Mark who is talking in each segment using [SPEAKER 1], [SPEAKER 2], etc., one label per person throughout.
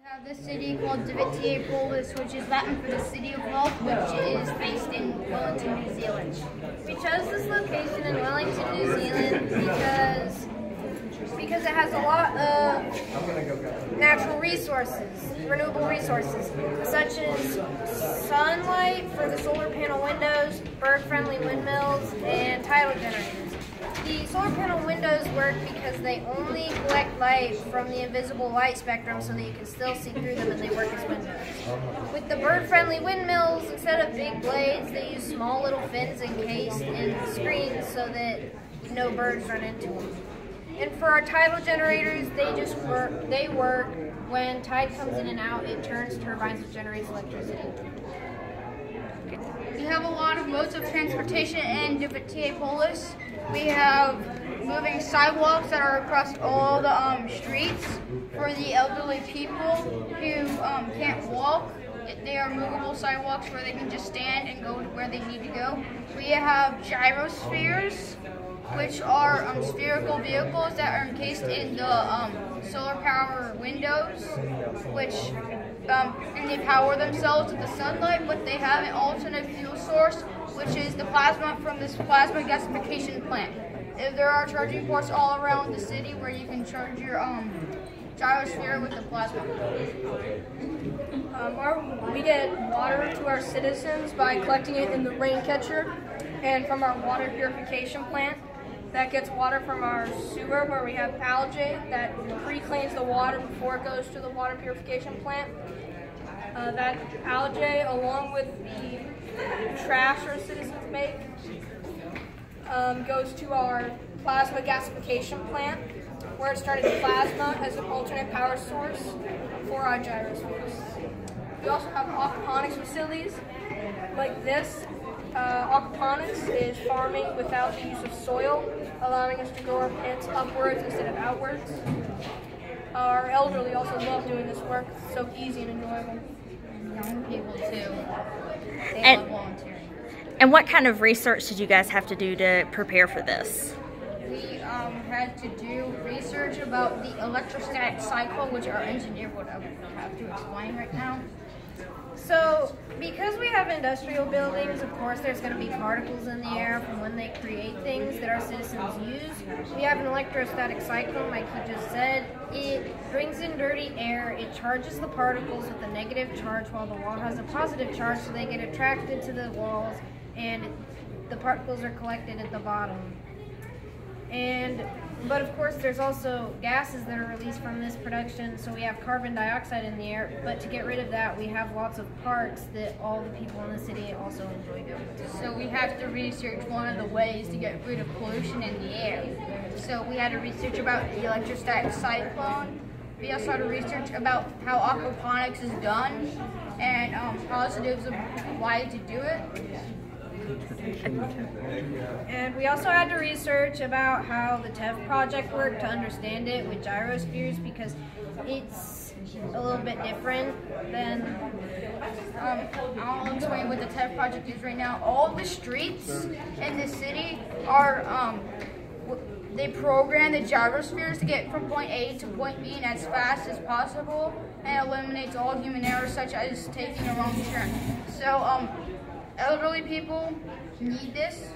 [SPEAKER 1] Have the city called Polis, which is Latin for the City of Wealth, which is based in Wellington, New Zealand. We chose this location in Wellington, New Zealand because it has a lot of natural resources, renewable resources, such as sunlight for the solar panel windows, bird-friendly windmills, and tidal generators. The solar panel windows work because they only collect light from the invisible light spectrum so that you can still see through them and they work as windows. With the bird-friendly windmills, instead of big blades, they use small little fins encased in screens so that no birds run into them. And for our tidal generators, they work when tide comes in and out, it turns turbines that generates electricity. We have a lot of modes of transportation in Polis. We have moving sidewalks that are across all the streets for the elderly people who can't walk. They are movable sidewalks where they can just stand and go to where they need to go. We have gyrospheres, which are spherical vehicles that are encased in the solar power windows, which and they power themselves with the sunlight, but they have an alternate fuel source, which is the plasma from this plasma gasification plant. There are charging ports all around the city where you can charge your gyrosphere with the plasma.
[SPEAKER 2] We get water to our citizens by collecting it in the rain catcher and from our water purification plant. That gets water from our sewer where we have algae that reclaims the water before it goes to the water purification plant. That algae, along with the trash our citizens make, goes to our plasma gasification plant, where it's turned into plasma as an alternate power source for our gyrospheres. We also have aquaponics facilities like this. Aquaponics is farming without the use of soil, allowing us to grow our plants upwards instead of outwards. Our elderly also love doing this work. It's so easy and enjoyable.
[SPEAKER 1] Young people too. They love volunteering.
[SPEAKER 3] And what kind of research did you guys have to do to prepare for this?
[SPEAKER 1] We had to do research about the electrostatic cycle, which our engineer would have to explain right now. So, because we have industrial buildings, of course there's going to be particles in the air from when they create things that our citizens use. We have an electrostatic cyclone, like he just said. It brings in dirty air, it charges the particles with a negative charge while the wall has a positive charge, so they get attracted to the walls and the particles are collected at the bottom. But of course there's also gases that are released from this production, so we have carbon dioxide in the air, but to get rid of that we have lots of parks that all the people in the city also enjoy going to.
[SPEAKER 4] So we have to research one of the ways to get rid of pollution in the air. So we had to research about the electrostatic cyclone. We also had to research about how aquaponics is done and positives of why to do it.
[SPEAKER 1] And we also had to research about how the TEV project worked to understand it with gyrospheres, because it's a little bit different than
[SPEAKER 4] I'll explain what the TEV project is right now. All the streets in the city are they program the gyrospheres to get from point A to point B as fast as possible, and eliminates all human errors such as taking a wrong turn. So elderly people need this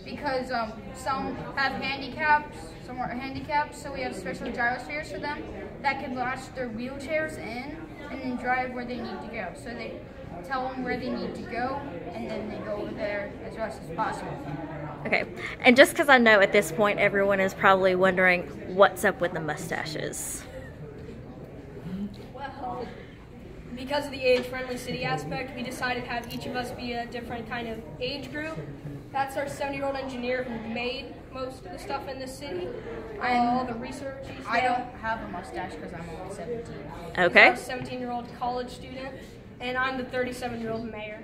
[SPEAKER 4] because some have handicaps, some are handicapped, so we have special gyrospheres for them that can latch their wheelchairs in and then drive where they need to go. So they tell them where they need to go and then they go over there as fast as possible.
[SPEAKER 3] Okay, and just because I know at this point everyone is probably wondering what's up with the mustaches.
[SPEAKER 2] Well, because of the age-friendly city aspect, we decided to have each of us be a different kind of age group. That's our 70-year-old engineer who made most of the stuff in this city. All the research.
[SPEAKER 4] I don't have a mustache because I'm only 17.
[SPEAKER 3] Okay.
[SPEAKER 2] He's our 17-year-old college student, and I'm the 37-year-old mayor.